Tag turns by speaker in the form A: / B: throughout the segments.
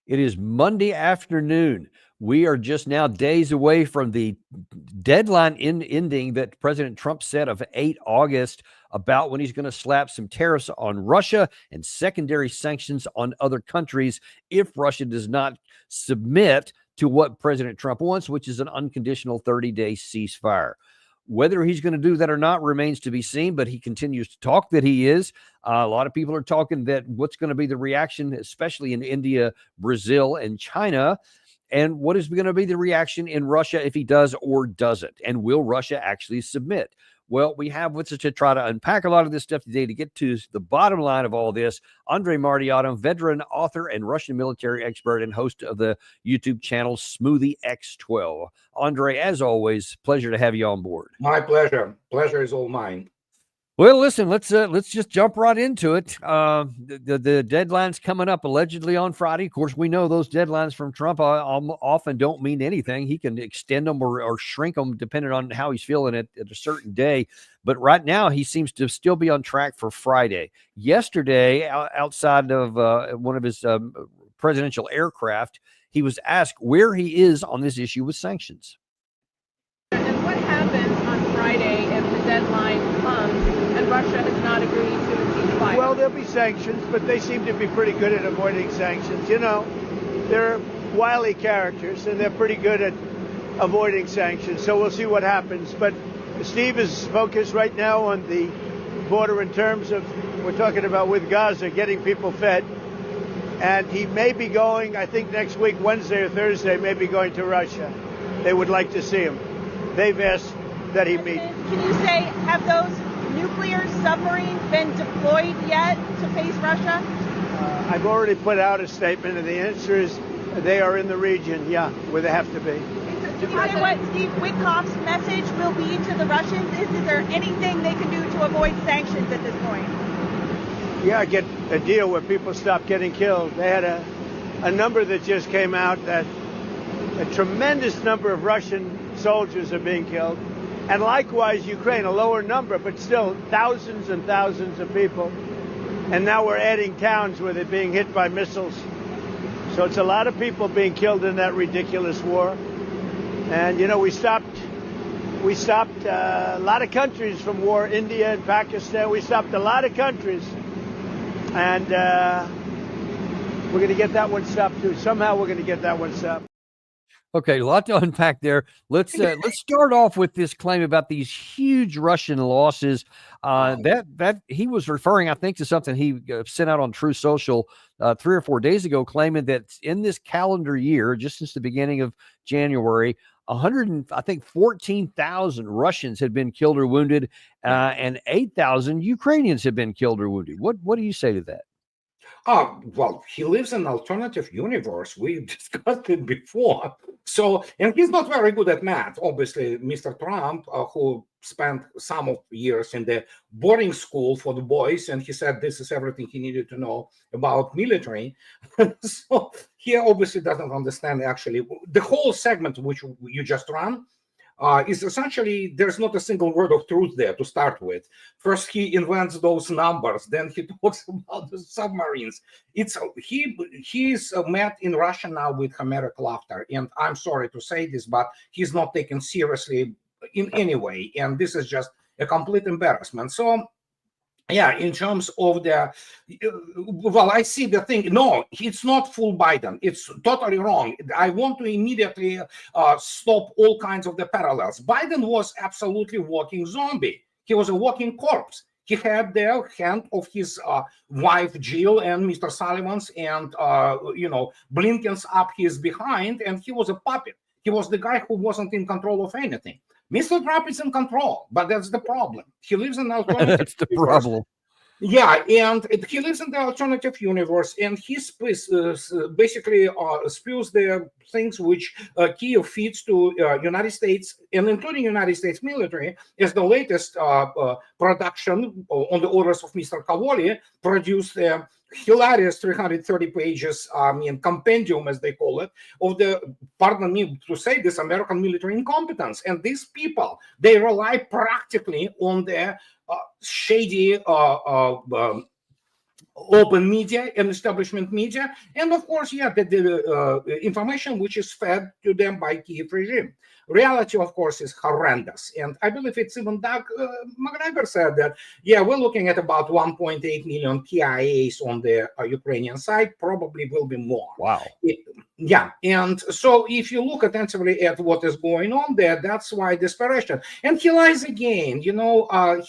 A: It is Monday afternoon. We are just now days away from the deadline ending that President Trump set of 8 August about when he's going to slap some tariffs on Russia and secondary sanctions on other countries if Russia does not submit to what President Trump wants, which is an unconditional 30-day ceasefire. Whether he's going to do that or not remains to be seen, but he continues to talk that he is. A lot of people are talking that what's going to be the reaction, especially in India, Brazil, and China, and what is going to be the reaction in Russia if he does or doesn't, and will Russia actually submit? Well, we have with us to try to unpack a lot of this stuff today to get to the bottom line of all this. Andrei Marti, veteran author and Russian military expert and host of the YouTube channel Smoothie X12. Andrei, as always, pleasure to have you on board.
B: My pleasure. Pleasure is all mine.
A: Well, listen, let's just jump right into it. The deadline's coming up allegedly on Friday. Of course, we know those deadlines from Trump often don't mean anything. He can extend them or shrink them depending on how he's feeling at a certain day. But right now, he seems to still be on track for Friday. Yesterday, outside of one of his presidential aircraft, he was asked where he is on this issue with sanctions.
C: And what happens on Friday if the deadline comes and Russia has not agreed to a ceasefire?
D: Well, there'll be sanctions, but they seem to be pretty good at avoiding sanctions. You know, they're wily characters, and they're pretty good at avoiding sanctions. So we'll see what happens. But Steve is focused right now on the border in terms of, we're talking about with Gaza, getting people fed. And he may be going, I think next week, Wednesday or Thursday, may be going to Russia. They would like to see him. They've asked that he meet.
C: Can you say, have those nuclear submarines been deployed yet to face Russia?
D: I've already put out a statement, and the answer is they are in the region, yeah, where they have to be.
C: Can you say what Steve Witkoff's message will be to the Russians? Is there anything they can do to avoid sanctions at this point?
D: Yeah, get a deal where people stop getting killed. They had a number that just came out that a tremendous number of Russian soldiers are being killed. And likewise, Ukraine, a lower number, but still thousands and thousands of people. And now we're adding towns where they're being hit by missiles. So it's a lot of people being killed in that ridiculous war. And, you know, we stopped a lot of countries from war, India and Pakistan. We stopped a lot of countries. And we're going to get that one stopped, too. Somehow we're going to get that one stopped.
A: Okay, a lot to unpack there. Let's start off with this claim about these huge Russian losses. That he was referring, I think, to something he sent out on True Social 3 or 4 days ago, claiming that in this calendar year, just since the beginning of January, 14,000 Russians had been killed or wounded, and 8,000 Ukrainians had been killed or wounded. What do you say to that?
B: Well, he lives in an alternative universe. We discussed it before. So, and he's not very good at math. Obviously, Mr. Trump, who spent some of years in the boarding school for the boys, and he said this is everything he needed to know about military. So he obviously doesn't understand actually the whole segment which you just ran. Is essentially there's not a single word of truth there to start with. First, he invents those numbers, then he talks about the submarines. He's met in Russia now with Homeric laughter, and I'm sorry to say this, but he's not taken seriously in any way, and this is just a complete embarrassment. So, yeah, in terms of the, well, I see the thing. No, it's not full Biden. It's totally wrong. I want to immediately stop all kinds of the parallels. Biden was absolutely walking zombie. He was a walking corpse. He had the hand of his wife Jill and Mr. Sullivan's and Blinken's up his behind, and he was a puppet. He was the guy who wasn't in control of anything. Mr. Trump is in control, but that's the problem. He lives in an alternative
A: That's the universe. Problem.
B: Yeah, and he lives in the alternative universe, and he basically spews the things which Kiev feeds to United States, and including United States military, as the latest production on the orders of Mr. Cavoli produced hilarious 330 pages, compendium, as they call it, of the, pardon me to say this, American military incompetence. And these people, they rely practically on their shady open media and establishment media, and of course, yeah, the information which is fed to them by Kiev regime. Reality, of course, is horrendous, and I believe it's even Doug McGregor said that, yeah, we're looking at about 1.8 million TIAs on the Ukrainian side, probably will be more.
A: Wow.
B: Yeah, and so if you look attentively at what is going on there, that's why desperation. And he lies again, he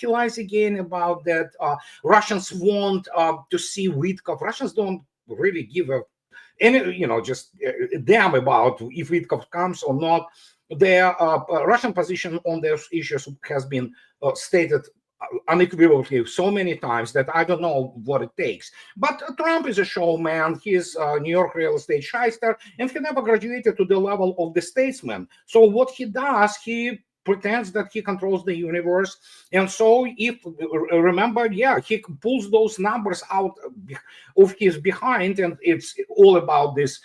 B: lies again about that Russians want to see Witkov. Russians don't really give any, just damn about if Witkov comes or not. Their Russian position on those issues has been stated unequivocally so many times that I don't know what it takes. But Trump is a showman. He's a New York real estate shyster, and he never graduated to the level of the statesman. So what he does, he pretends that he controls the universe. And so if remember, yeah, he pulls those numbers out of his behind, and it's all about this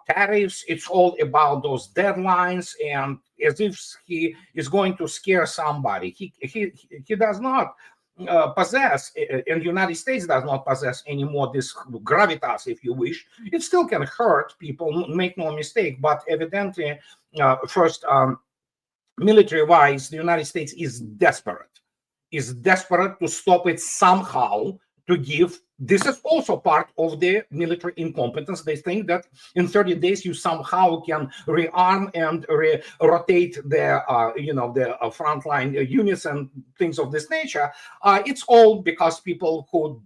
B: tariffs. It's all about those deadlines, and as if he is going to scare somebody. He does not possess, and the United States does not possess anymore this gravitas, if you wish. It still can hurt people, make no mistake, but evidently, first, military-wise, the United States is desperate to stop it somehow, to give. This is also part of the military incompetence. They think that in 30 days you somehow can rearm and rotate the the frontline units and things of this nature. It's all because people who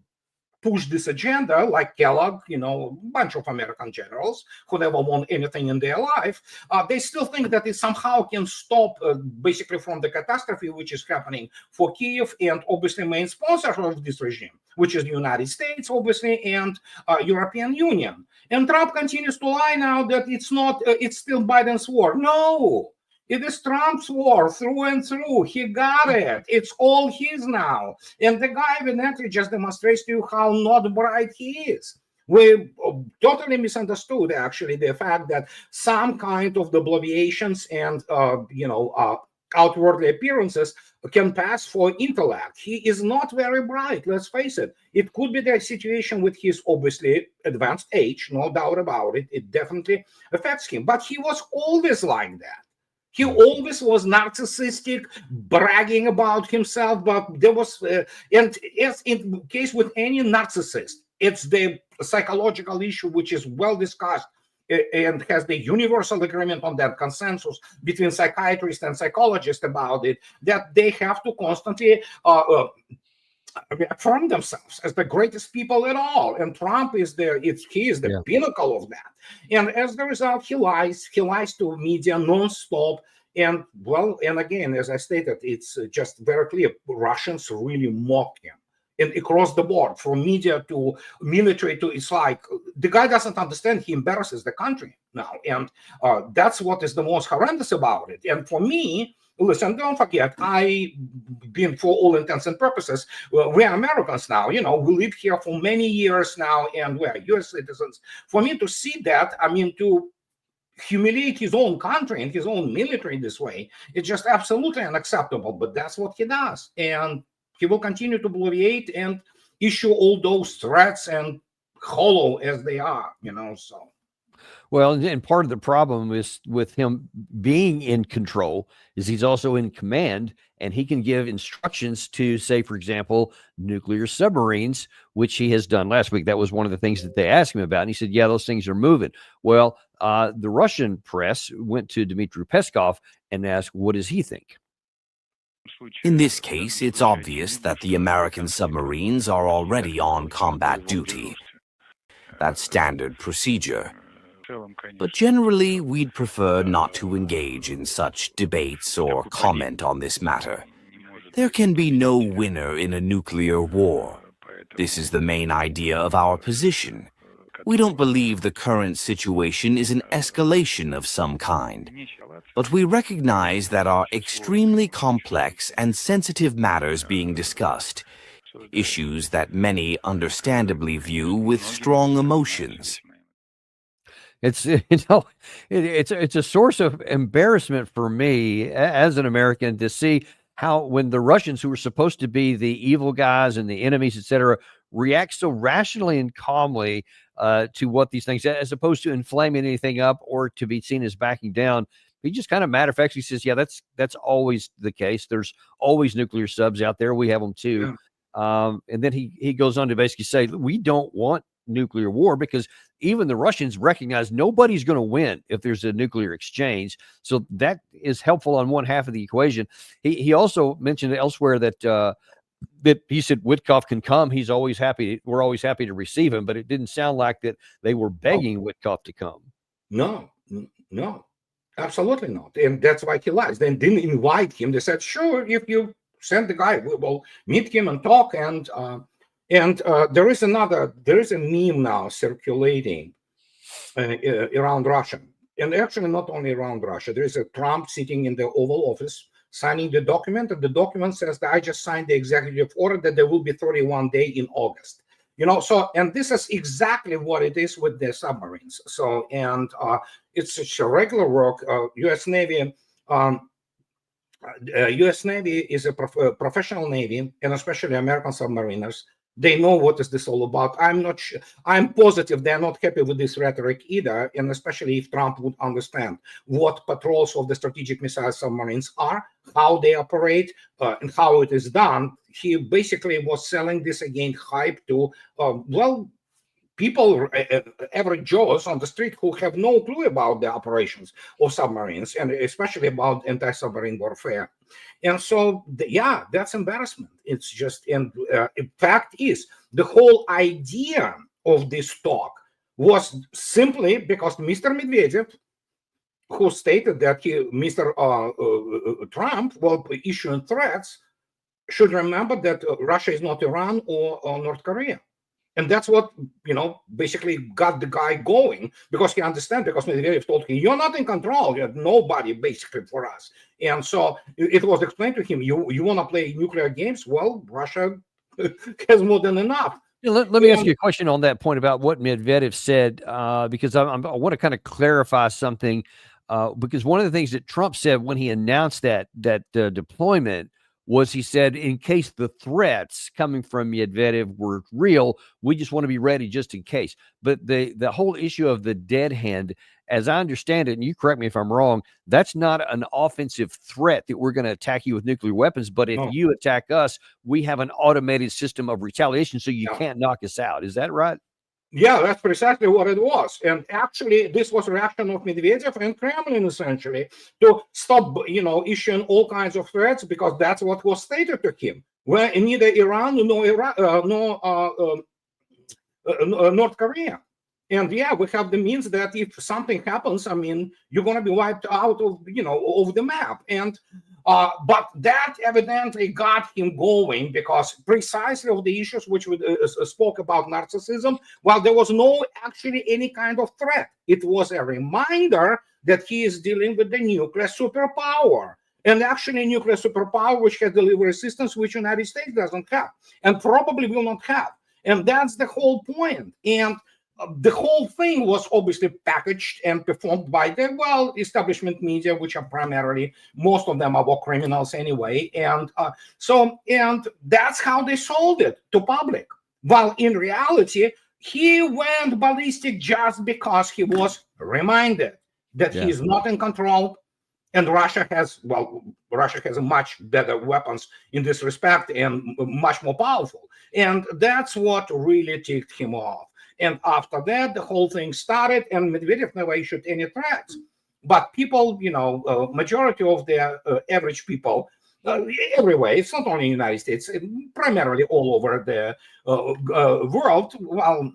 B: push this agenda, like Kellogg, a bunch of American generals who never won anything in their life, they still think that it somehow can stop basically from the catastrophe which is happening for Kiev, and obviously main sponsor of this regime, which is the United States, obviously, and European Union. And Trump continues to lie now that it's not, it's still Biden's war. No, it is Trump's war through and through. He got it. It's all his now. And the guy evidently just demonstrates to you how not bright he is. We totally misunderstood, actually, the fact that some kind of the bloviations and, outwardly appearances can pass for intellect. He is not very bright, let's face it. It could be the situation with his obviously advanced age, no doubt about it. It definitely affects him. But he was always like that. He always was narcissistic, bragging about himself, but there was, and as in case with any narcissist, it's the psychological issue which is well discussed and has the universal agreement on that, consensus between psychiatrists and psychologists about it, that they have to constantly affirm themselves as the greatest people at all. And Trump is he is the pinnacle of that. And as a result, he lies to media nonstop. And and again, as I stated, it's just very clear, Russians really mock him. And across the board, from media to military to, it's like the guy doesn't understand. He embarrasses the country now, and that's what is the most horrendous about it. And for me, listen, don't forget, I've been, for all intents and purposes, we are Americans now. We live here for many years now, and we are U.S. citizens. For me to see that, I mean, to humiliate his own country and his own military this way, it's just absolutely unacceptable. But that's what he does, and he will continue to bloviate and issue all those threats, and hollow as they are, so.
A: Well, and part of the problem is with him being in control is he's also in command, and he can give instructions to, say, for example, nuclear submarines, which he has done last week. That was one of the things that they asked him about. And he said, yeah, those things are moving. Well, the Russian press went to Dmitry Peskov and asked, what does he think?
E: In this case, it's obvious that the American submarines are already on combat duty. That's standard procedure. But generally, we'd prefer not to engage in such debates or comment on this matter. There can be no winner in a nuclear war. This is the main idea of our position. We don't believe the current situation is an escalation of some kind, but we recognize that are extremely complex and sensitive matters being discussed, issues that many understandably view with strong emotions.
A: It's it's a source of embarrassment for me as an American to see how, when the Russians, who were supposed to be the evil guys and the enemies, etc., react so rationally and calmly to what these things, as opposed to inflaming anything up or to be seen as backing down. He just kind of matter of factly says, yeah, that's always the case. There's always nuclear subs out there. We have them too. Yeah. And then he goes on to basically say, we don't want nuclear war because even the Russians recognize nobody's going to win if there's a nuclear exchange. So that is helpful on one half of the equation. He also mentioned elsewhere that that he said Witkoff can come. He's always happy. We're always happy to receive him. But it didn't sound like that they were begging Witkoff to come.
B: No, absolutely not. And that's why he lies. They didn't invite him. They said, sure, if you send the guy, we will meet him and talk. And there is a meme now circulating around Russia. And actually not only around Russia. There is a Trump sitting in the Oval Office signing the document, and the document says that I just signed the executive order that there will be 31 days in August. And this is exactly what it is with the submarines. So, and it's such a regular work. U.S. Navy is a professional Navy, and especially American submariners. They know what is this all about. I'm not sure. I'm positive they're not happy with this rhetoric either, and especially if Trump would understand what patrols of the strategic missile submarines are, how they operate, and how it is done. He basically was selling this again hype to, people, average Joes on the street who have no clue about the operations of submarines, and especially about anti-submarine warfare. And so, that's embarrassment. It's just, and in fact is, the whole idea of this talk was simply because Mr. Medvedev, who stated that Mr. Trump, while issuing threats, should remember that Russia is not Iran or North Korea. And that's what, basically got the guy going, because he understands, because Medvedev told him, you're not in control, you have nobody basically for us. And so it was explained to him, you want to play nuclear games? Well, Russia has more than enough.
A: Let me ask you a question on that point about what Medvedev said, because I want to kind of clarify something, because one of the things that Trump said when he announced that deployment was he said, in case the threats coming from Medvedev were real, we just want to be ready just in case. But the whole issue of the dead hand, as I understand it, and you correct me if I'm wrong, that's not an offensive threat that we're going to attack you with nuclear weapons. But if you attack us, we have an automated system of retaliation, so you can't knock us out. Is that right?
B: Yeah, that's precisely what it was. And actually, this was a reaction of Medvedev and Kremlin, essentially, to stop, issuing all kinds of threats, because that's what was stated to him. Where neither Iran nor North Korea. And we have the means that if something happens, you're going to be wiped out of, of the map. And but that evidently got him going, because precisely of the issues which we spoke about, narcissism, while there was no actually any kind of threat. It was a reminder that he is dealing with the nuclear superpower. And actually nuclear superpower which has delivery systems which the United States doesn't have and probably will not have. And that's the whole point. And the whole thing was obviously packaged and performed by the establishment media, which are primarily, most of them are war criminals anyway, and and that's how they sold it to public. While in reality, he went ballistic just because he was reminded that he is not in control, and Russia has much better weapons in this respect and much more powerful, and that's what really ticked him off. And after that, the whole thing started, and Medvedev never issued any threats. But people, majority of the average people, everywhere, it's not only in the United States, primarily all over the world, well,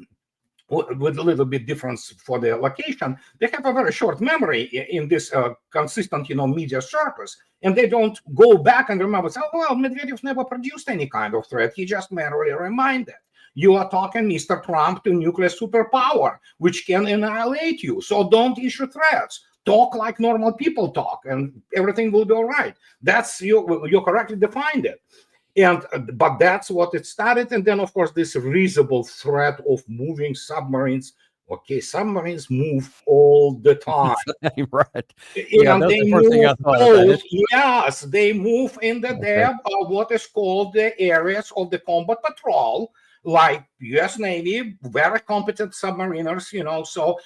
B: with a little bit difference for the location, they have a very short memory in this consistent, media circus. And they don't go back and remember, Medvedev never produced any kind of threat. He just merely reminded. You are talking, Mr. Trump, to nuclear superpower, which can annihilate you. So don't issue threats. Talk like normal people talk, and everything will be all right. That's you correctly defined it. But that's what it started. And then, of course, this risible threat of moving submarines. Okay, submarines move all the time.
A: Right.
B: Yeah, that's the first thing I thought. Yes, they move in the depth of what is called the areas of the combat patrol, like U.S. Navy, very competent submariners, so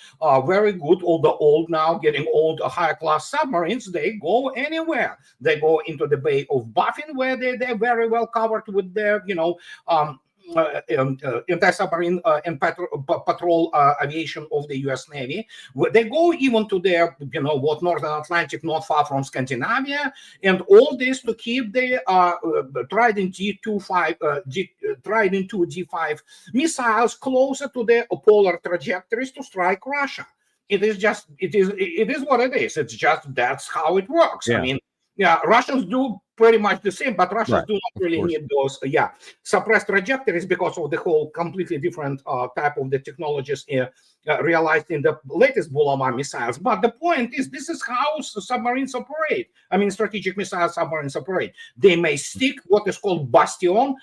B: very good, although old now, getting old, higher class submarines, they go anywhere. They go into the Bay of Baffin, where they're very well covered with their, anti-submarine and patrol aviation of the U.S. Navy. They go even to their, Northern Atlantic, not far from Scandinavia, and all this to keep the Trident Trident 2 G5 missiles closer to the polar trajectories to strike Russia. It is what it is. It's just that's how it works.
A: Yeah.
B: I mean, Russians do pretty much the same, but Russians do not really need those suppressed trajectories because of the whole completely different type of the technologies realized in the latest Bulava missiles. But the point is, this is how submarines operate. I mean, strategic missile submarines operate. They may stick what is called bastion.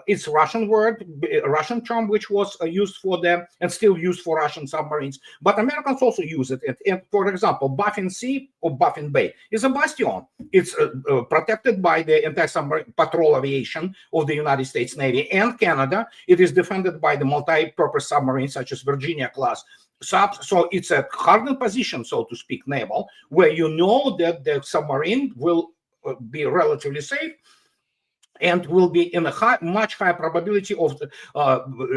B: It's Russian word, Russian term, which was used for them and still used for Russian submarines. But Americans also use it. And for example, Baffin Sea or Baffin Bay is a bastion. It's protected by the anti-submarine patrol aviation of the United States Navy and Canada. It is defended by the multi-purpose submarines such as Virginia class subs. So it's a hardened position, so to speak, naval, where you know that the submarine will be relatively safe and will be in a much higher probability of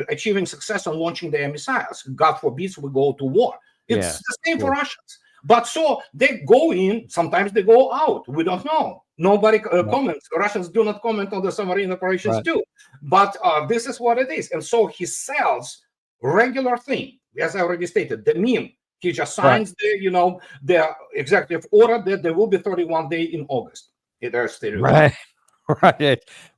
B: achieving success on launching their missiles. God forbid we go to war. It's the same for Russians. But so they go in, sometimes they go out. We don't know. Nobody comments. Russians do not comment on the submarine operations too. But this is what it is. And so he sells regular thing, as I already stated, the meme. He just signs the executive order that there will be 31 days in August. There's 31.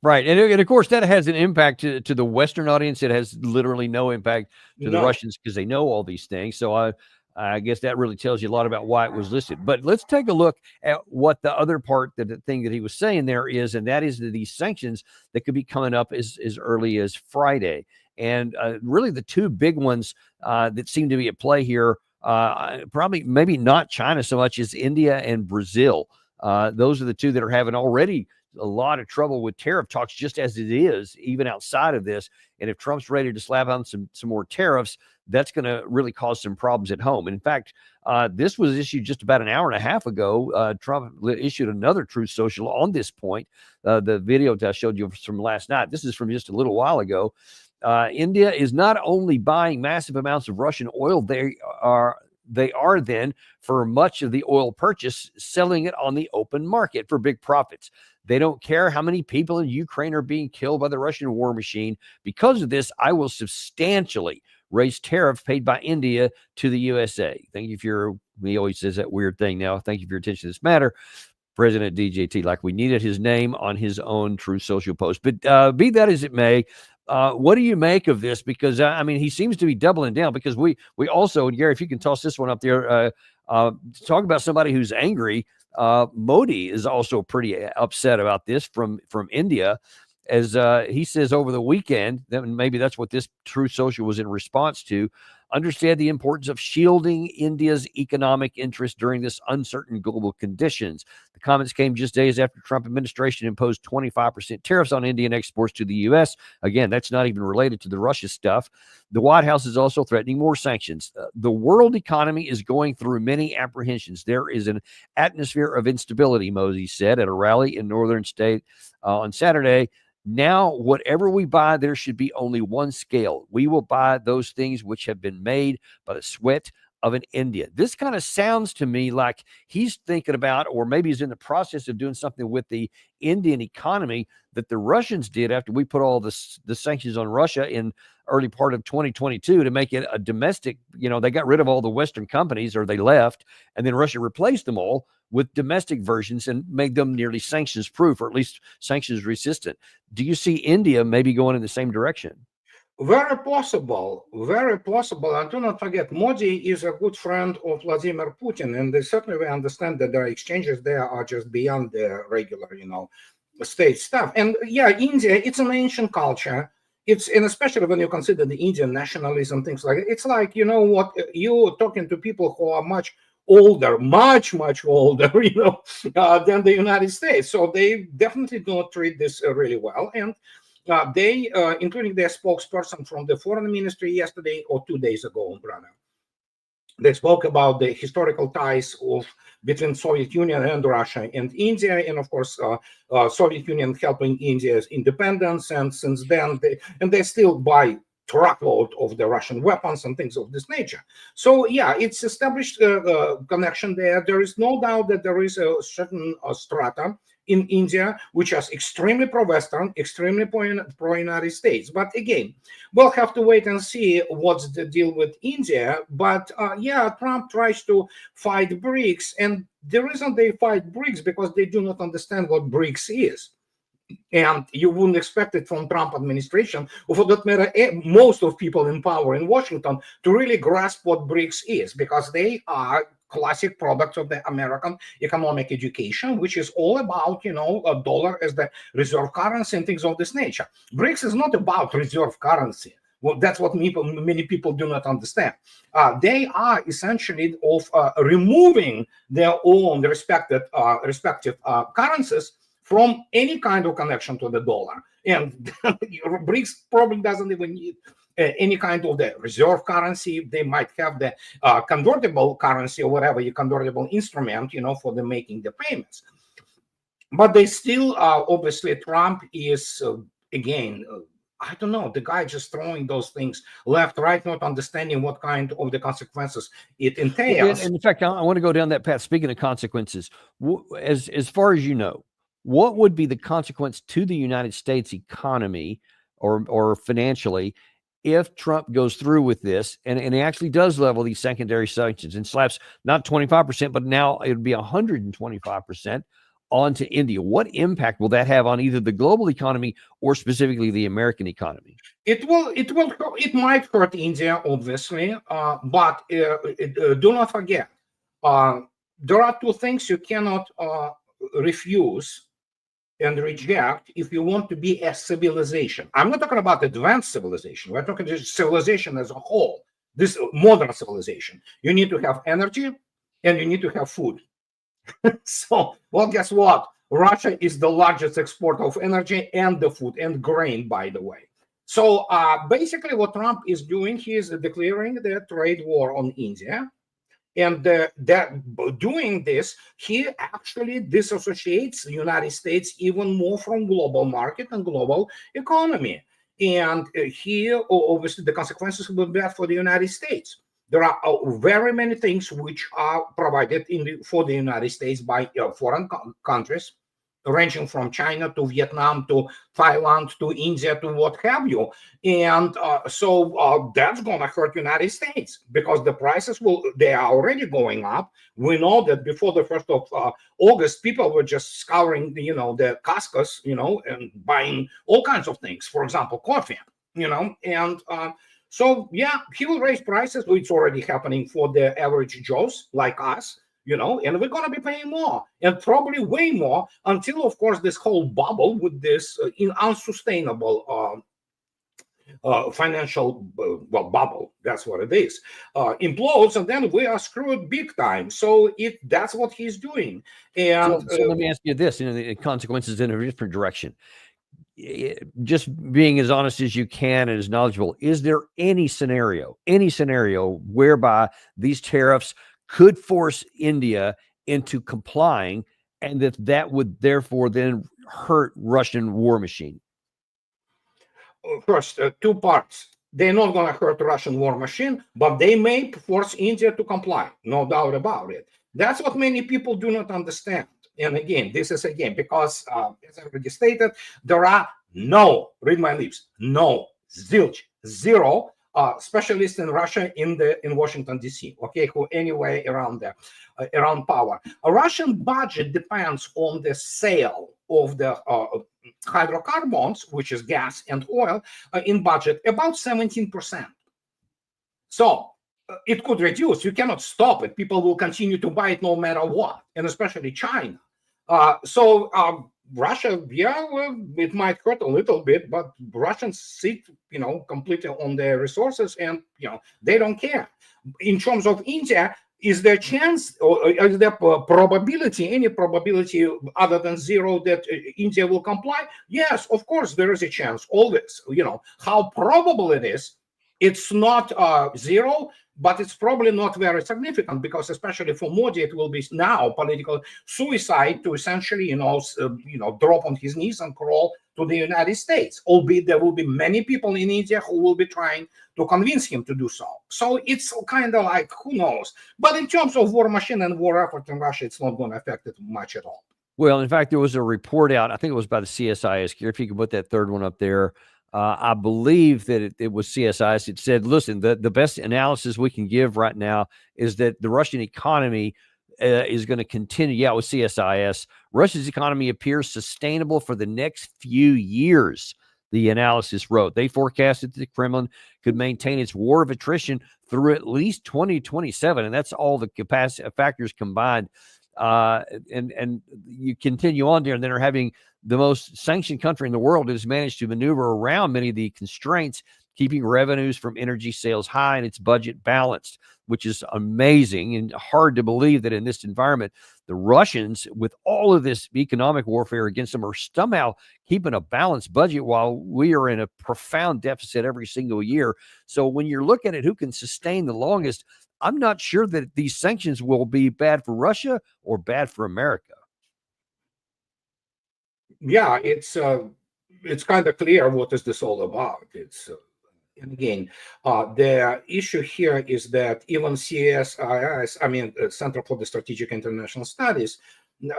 A: Right. And of course, that has an impact to the Western audience. It has literally no impact to the Russians because they know all these things. So I guess that really tells you a lot about why it was listed. But let's take a look at what the other part, the thing that he was saying there is, and that is that these sanctions that could be coming up as early as Friday. And really the two big ones that seem to be at play here, maybe not China so much as India and Brazil. Those are the two that are having already a lot of trouble with tariff talks just as it is, even outside of this. And if Trump's ready to slap on some more tariffs, that's going to really cause some problems at home. And in fact, this was issued just about an hour and a half ago. Trump issued another Truth Social on this point. The video that I showed you from last night, this is from just a little while ago. India is not only buying massive amounts of Russian oil, they are then, for much of the oil purchase, selling it on the open market for big profits. They don't care how many people in Ukraine are being killed by the Russian war machine. Because of this, I will substantially raise tariff paid by India to the USA. Thank you for he always says that weird thing now. Thank you for your attention to this matter. President DJT, like we needed his name on his own True Social post. But be that as it may, what do you make of this? Because, I mean, he seems to be doubling down because we also, and Gary, if you can toss this one up there, talk about somebody who's angry. Modi is also pretty upset about this from India, as he says over the weekend, that maybe that's what this True Social was in response to. Understand the importance of shielding India's economic interests during this uncertain global conditions. The comments came just days after Trump administration imposed 25% tariffs on Indian exports to the U.S. Again, that's not even related to the Russia stuff. The White House is also threatening more sanctions. The world economy is going through many apprehensions. There is an atmosphere of instability, Modi said at a rally in northern state on Saturday. Now, whatever we buy, there should be only one scale. We will buy those things which have been made by the sweat of an Indian. This kind of sounds to me like he's thinking about, or maybe he's in the process of doing something with the Indian economy that the Russians did after we put all the sanctions on Russia in early part of 2022 to make it a domestic, they got rid of all the Western companies, or they left, and then Russia replaced them all with domestic versions and made them nearly sanctions proof, or at least sanctions resistant. Do you see India maybe going in the same direction?
B: Very possible, very possible. And do not forget, Modi is a good friend of Vladimir Putin, and they certainly understand that their exchanges there are just beyond the regular, state stuff. And India, it's an ancient culture. And especially when you consider the Indian nationalism, things like it. It's like, you're talking to people who are much older, much older, than the United States. So they definitely do not treat this really well. And they, including their spokesperson from the foreign ministry yesterday or 2 days ago, rather, they spoke about the historical ties between Soviet Union and Russia and India, and of course, Soviet Union helping India's independence, and since then, they still buy truckload of the Russian weapons and things of this nature. So yeah, it's established connection there. There is no doubt that there is a certain strata in India, which is extremely pro-Western, extremely pro-United States. But again, we'll have to wait and see what's the deal with India. But yeah, Trump tries to fight BRICS, and the reason they fight BRICS because they do not understand what BRICS is. And you wouldn't expect it from Trump administration, or for that matter, most of people in power in Washington, to really grasp what BRICS is, because they are classic products of the American economic education, which is all about, you know, a dollar as the reserve currency and things of this nature. BRICS is not about reserve currency. Well, that's what many people do not understand. They are essentially of removing their own respective currencies from any kind of connection to the dollar. And BRICS probably doesn't even need any kind of the reserve currency. They might have the convertible currency or whatever, your convertible instrument, you know, for the making the payments. But they still, obviously, Trump is, again, I don't know, the guy just throwing those things left, right, not understanding what kind of the consequences it entails.
A: And in fact, I want to go down that path. Speaking of consequences, as far as you know, what would be the consequence to the United States economy or financially if Trump goes through with this and he actually does level these secondary sanctions and slaps not 25%, but now it would be 125% onto India? What impact will that have on either the global economy or specifically the American economy?
B: It might hurt India, obviously, but do not forget, there are two things you cannot refuse and reject if you want to be a civilization. I'm not talking about advanced civilization. We're talking just civilization as a whole, this modern civilization. You need to have energy and you need to have food. So, well, guess what? Russia is the largest exporter of energy and the food and grain, by the way. So basically what Trump is doing, he is declaring the trade war on India. And doing this, he actually disassociates the United States even more from global market and global economy. And here, obviously, the consequences will be bad for the United States. There are very many things which are provided for the United States by foreign countries, ranging from China to Vietnam to Thailand to India to what have you. And so that's going to hurt United States because the prices they are already going up. We know that before the 1st of August, people were just scouring, the Costco's, and buying all kinds of things. For example, coffee, and so, yeah, he will raise prices. It's already happening for the average Joes like us. And we're going to be paying more and probably way more until, of course, this whole bubble with this unsustainable financial bubble, that's what it is, implodes, and then we are screwed big time. So that's what he's doing. And
A: so let me ask you this, the consequences in a different direction. Just being as honest as you can and as knowledgeable, is there any scenario whereby these tariffs could force India into complying, and that would therefore then hurt Russian war machine?
B: First, two parts. They're not going to hurt the Russian war machine, but they may force India to comply. No doubt about it. That's what many people do not understand. And again, this is because, as I already stated, there are read my lips, zilch, zero specialists in Russia in Washington D.C. Okay, who anyway around power. A Russian budget depends on the sale of the hydrocarbons, which is gas and oil, in budget about 17%. So it could reduce. You cannot stop it. People will continue to buy it no matter what, and especially China. Russia, it might hurt a little bit, but Russians sit, completely on their resources, and they don't care. In terms of India, is there a chance, or is there probability, any probability other than zero, that India will comply? Yes, of course, there is a chance, always. How probable it is, it's not zero, but it's probably not very significant, because especially for Modi, it will be now political suicide to essentially, drop on his knees and crawl to the United States, albeit there will be many people in India who will be trying to convince him to do so. So it's kind of like, who knows? But in terms of war machine and war effort in Russia, it's not going to affect it much at all.
A: Well, in fact, there was a report out, I think it was by the CSIS. If you could put that third one up there. I believe that it was CSIS. It said, listen, the best analysis we can give right now is that the Russian economy is going to continue. Yeah, it was CSIS. Russia's economy appears sustainable for the next few years, the analysis wrote. They forecasted that the Kremlin could maintain its war of attrition through at least 2027, and that's all the capacity factors combined. And you continue on there, and then are having the most sanctioned country in the world has managed to maneuver around many of the constraints, keeping revenues from energy sales high and its budget balanced, which is amazing and hard to believe that in this environment, the Russians, with all of this economic warfare against them, are somehow keeping a balanced budget while we are in a profound deficit every single year. So when you're looking at who can sustain the longest, I'm not sure that these sanctions will be bad for Russia or bad for America.
B: Yeah, it's kind of clear what is this all about. And again, the issue here is that even CSIS, Center for the Strategic International Studies,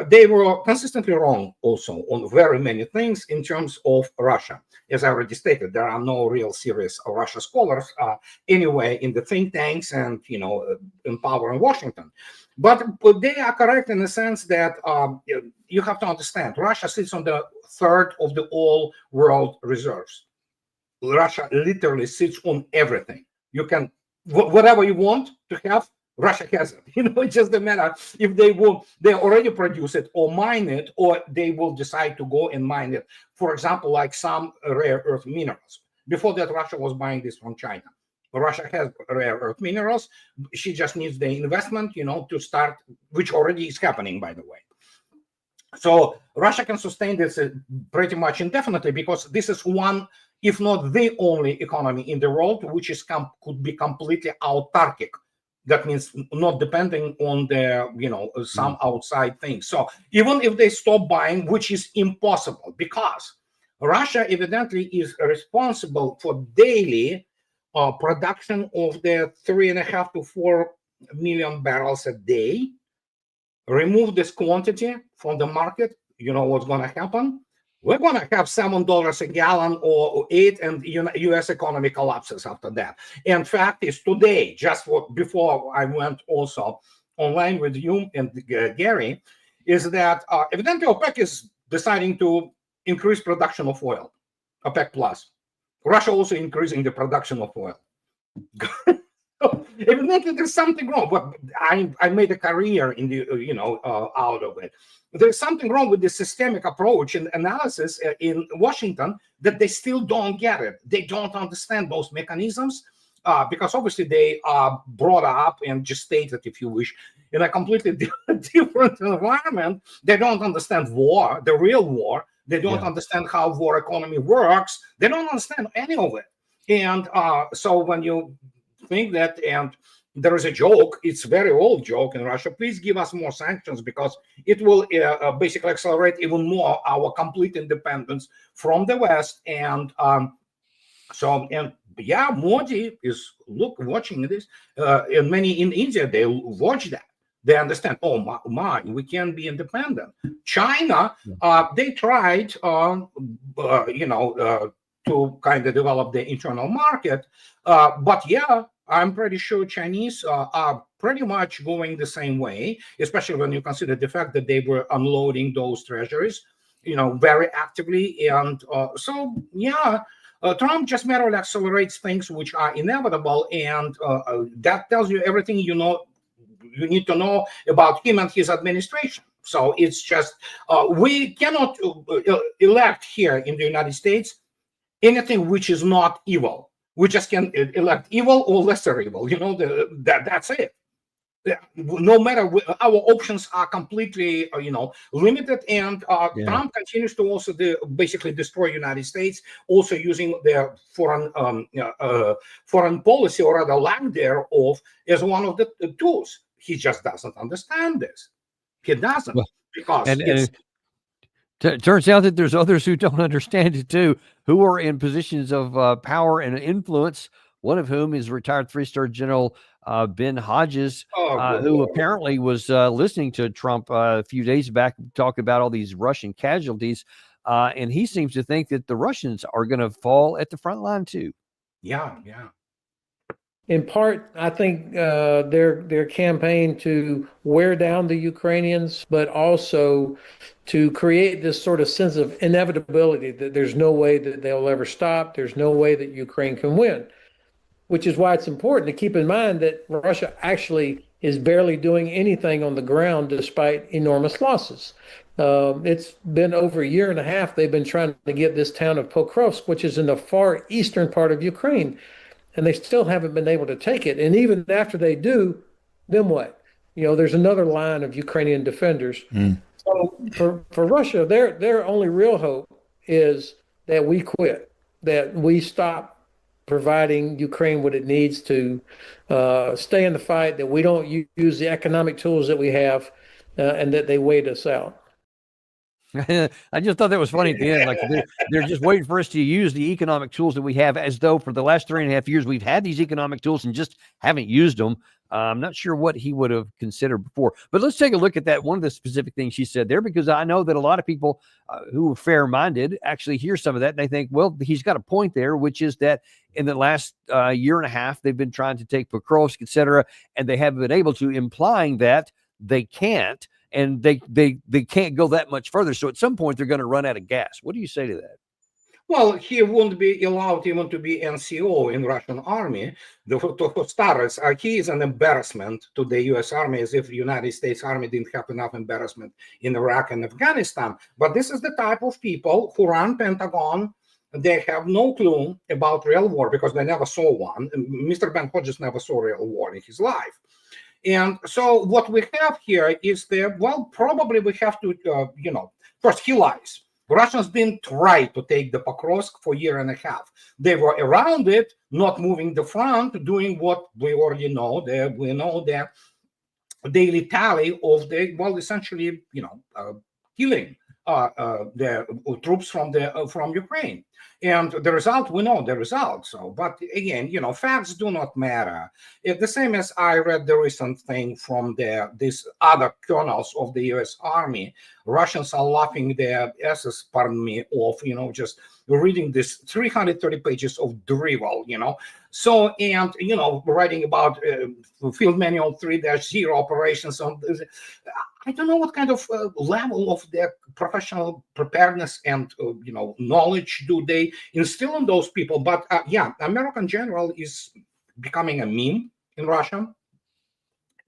B: they were consistently wrong also on very many things in terms of Russia. As I already stated, there are no real serious Russia scholars anyway in the think tanks and in power in Washington. But they are correct in the sense that you have to understand, Russia sits on the third of the all world reserves. Russia literally sits on everything. You can, whatever you want to have, Russia has it. It's just a matter if they already produce it or mine it, or they will decide to go and mine it. For example, like some rare earth minerals. Before that, Russia was buying this from China. Russia has rare earth minerals. She just needs the investment, to start, which already is happening, by the way. So Russia can sustain this pretty much indefinitely, because this is one, if not the only economy in the world which is could be completely autarkic. That means not depending on some outside things. So even if they stop buying, which is impossible, because Russia evidently is responsible for daily production of the 3.5 to 4 million barrels a day. Remove this quantity from the market, you know what's going to happen? We're going to have $7 a gallon or $8, and U.S. economy collapses after that. And fact is, today, before I went also online with you and Gary, is that evidently OPEC is deciding to increase production of oil, OPEC plus. Russia also increasing the production of oil. Evidently, there's something wrong. But I made a career in the out of it. There's something wrong with the systemic approach and analysis in Washington that they still don't get it. They don't understand those mechanisms because obviously they are brought up and gestated, if you wish, in a completely different environment. They don't understand war, the real war. They don't understand how war economy works. They don't understand any of it. And so when you think that, and there is a joke, it's a very old joke in Russia, please give us more sanctions because it will basically accelerate even more our complete independence from the West. And Modi is watching this, and many in India, they watch that. They understand, oh my, we can be independent. China, they tried, to kind of develop the internal market. But I'm pretty sure Chinese are pretty much going the same way, especially when you consider the fact that they were unloading those treasuries, very actively. And Trump just merely accelerates things which are inevitable. And that tells you everything you need to know about him and his administration. So it's just, we cannot elect here in the United States anything which is not evil. We just can elect evil or lesser evil. That's it. No matter our options are completely, limited, and
A: Yeah.
B: Trump continues to also basically destroy United States, also using their foreign policy, or rather lack thereof, as one of the tools. He just doesn't understand this. He doesn't,
A: Well,
B: because
A: and
B: it's
A: it turns out that there's others who don't understand it too, who are in positions of power and influence. One of whom is retired three-star General Ben Hodges,
B: good
A: who
B: Lord.
A: apparently was listening to Trump a few days back talk about all these Russian casualties, and he seems to think that the Russians are going to fall at the front line too.
B: Yeah.
F: In part, I think their campaign to wear down the Ukrainians, but also to create this sort of sense of inevitability that there's no way that they'll ever stop. There's no way that Ukraine can win, which is why it's important to keep in mind that Russia actually is barely doing anything on the ground despite enormous losses. It's been over a year and a half. They've been trying to get this town of Pokrovsk, which is in the far eastern part of Ukraine, and they still haven't been able to take it. And even after they do, then what? There's another line of Ukrainian defenders. So for Russia, their only real hope is that we quit, that we stop providing Ukraine what it needs to stay in the fight, that we don't use the economic tools that we have, and that they wait us out.
A: I just thought that was funny at the end. Like they're just waiting for us to use the economic tools that we have, as though for the last 3.5 years we've had these economic tools and just haven't used them. I'm not sure what he would have considered before, but let's take a look at that. One of the specific things she said there, because I know that a lot of people who are fair-minded actually hear some of that and they think, well, he's got a point there, which is that in the last year and a half, they've been trying to take Pokrovsk, et cetera, and they haven't been able to, implying that they can't. And they can't go that much further. So at some point, they're going to run out of gas. What do you say to that?
B: Well, he won't be allowed even to be NCO in Russian army. For starters, he is an embarrassment to the U.S. Army, as if the United States Army didn't have enough embarrassment in Iraq and Afghanistan. But this is the type of people who run Pentagon. They have no clue about real war because they never saw one. Mr. Ben Hodges never saw real war in his life. And so what we have here is probably we have to, first, he lies. Russians didn't try to take the Pokrovsk for a year and a half. They were around it, not moving the front, doing what we already know. We know the daily tally of essentially, killing the troops from Ukraine. And the result, we know the result. So, but again, facts do not matter. It's the same as I read the recent thing from these other colonels of the U.S. Army. Russians are laughing their asses, pardon me, off, just reading this 330 pages of drivel, So, and, writing about field manual 3-0 operations on I don't know what kind of level of their professional preparedness and knowledge do they instill in those people. But American general is becoming a meme in Russia.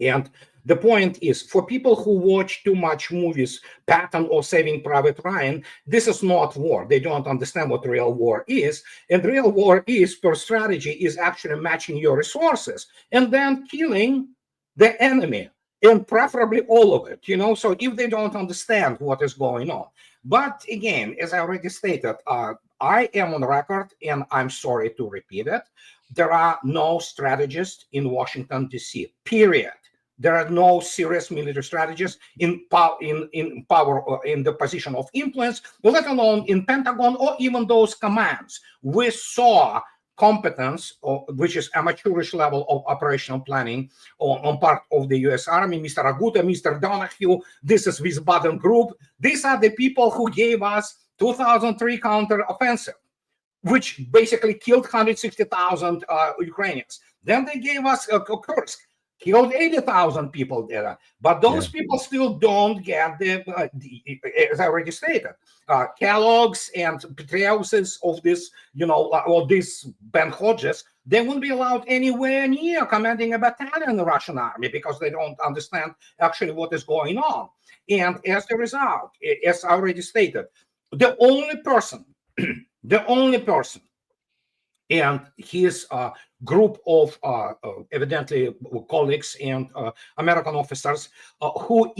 B: And the point is, for people who watch too much movies, Patton or Saving Private Ryan, this is not war. They don't understand what real war is. And real war is, per strategy, is actually matching your resources and then killing the enemy. And preferably all of it, so if they don't understand what is going on. But again, as I already stated, I am on record, and I'm sorry to repeat it, there are no strategists in Washington, D.C., period. There are no serious military strategists in power or in the position of influence, let alone in Pentagon or even those commands. We saw competence, which is amateurish level of operational planning on part of the U.S. Army, Mr. Aguta, Mr. Donahue, this is Wiesbaden Group. These are the people who gave us 2003 counter-offensive, which basically killed 160,000 Ukrainians. Then they gave us Kursk, killed 80,000 people there. But those people still don't get as I already stated, Kellogg's and Petreuses of this, or this Ben Hodges, they won't be allowed anywhere near commanding a battalion in the Russian army because they don't understand actually what is going on. And as a result, as I already stated, the only person and his group of evidently colleagues and American officers who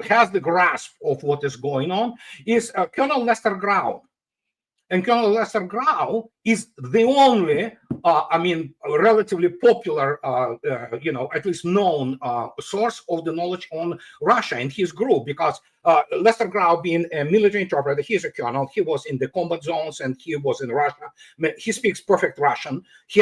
B: has the grasp of what is going on is Colonel Lester Grau. And Colonel Lester Grau is the only, relatively popular, at least known source of the knowledge on Russia and his group, because Lester Grau, being a military interpreter, he's a colonel, he was in the combat zones and he was in Russia. He speaks perfect Russian. He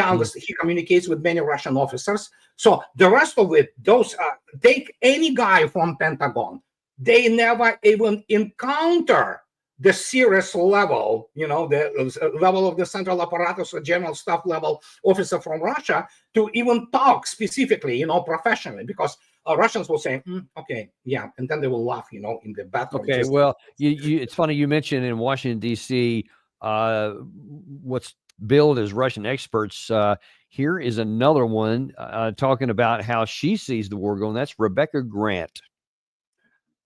B: communicates with many Russian officers. So the rest of it, those take any guy from Pentagon, they never even encounter the serious level, the level of the central apparatus or general staff level officer from Russia to even talk specifically, professionally, because Russians will say, okay, yeah, and then they will laugh, in the battle.
A: Okay, well, it's funny you mentioned in Washington, D.C., what's billed as Russian experts. Here is another one talking about how she sees the war going. That's Rebecca Grant.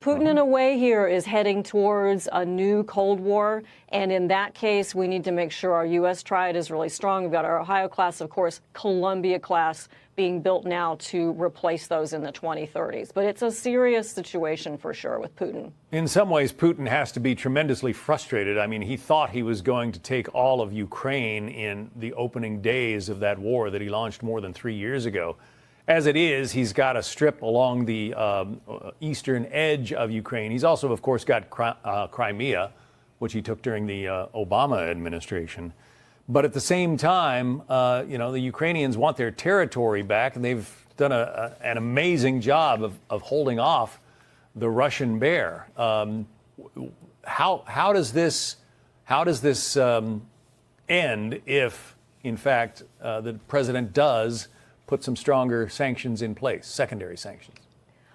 G: Putin, in a way, here is heading towards a new Cold War. And in that case, we need to make sure our U.S. triad is really strong. We've got our Ohio class, of course, Columbia class being built now to replace those in the 2030s. But it's a serious situation for sure with Putin.
H: In some ways, Putin has to be tremendously frustrated. I mean, he thought he was going to take all of Ukraine in the opening days of that war that he launched more than 3 years ago. As it is, he's got a strip along the eastern edge of Ukraine. He's also, of course, got Crimea, which he took during the Obama administration. But at the same time, the Ukrainians want their territory back, and they've done an amazing job of holding off the Russian bear. How does this end if, in fact, the president does put some stronger sanctions in place, secondary sanctions?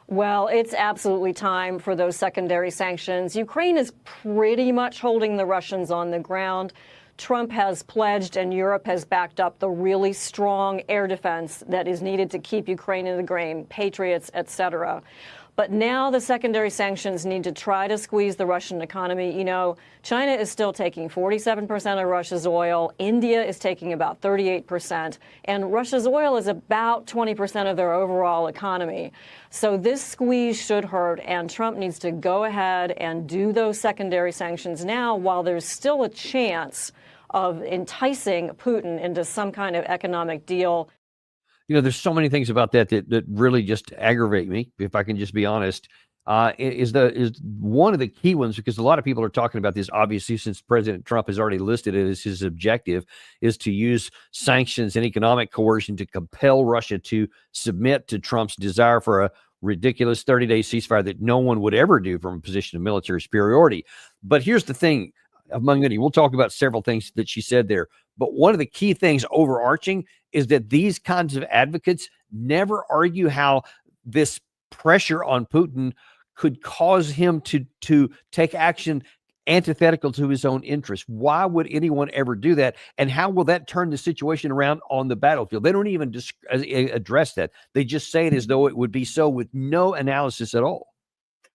G: Well, it's absolutely time for those secondary sanctions. Ukraine is pretty much holding the Russians on the ground. Trump has pledged and Europe has backed up the really strong air defense that is needed to keep Ukraine in the game, Patriots, etc. But now the secondary sanctions need to try to squeeze the Russian economy. China is still taking 47% of Russia's oil. India is taking about 38%. And Russia's oil is about 20% of their overall economy. So this squeeze should hurt, and Trump needs to go ahead and do those secondary sanctions now while there's still a chance of enticing Putin into some kind of economic deal.
A: There's so many things about that really just aggravate me, if I can just be honest. Is one of the key ones, because a lot of people are talking about this, obviously, since President Trump has already listed it as his objective, is to use sanctions and economic coercion to compel Russia to submit to Trump's desire for a ridiculous 30-day ceasefire that no one would ever do from a position of military superiority. But here's the thing, among many, we'll talk about several things that she said there, but one of the key things overarching is that these kinds of advocates never argue how this pressure on Putin could cause him to take action antithetical to his own interests. Why would anyone ever do that? And how will that turn the situation around on the battlefield? They don't even address that. They just say it as though it would be so, with no analysis at all.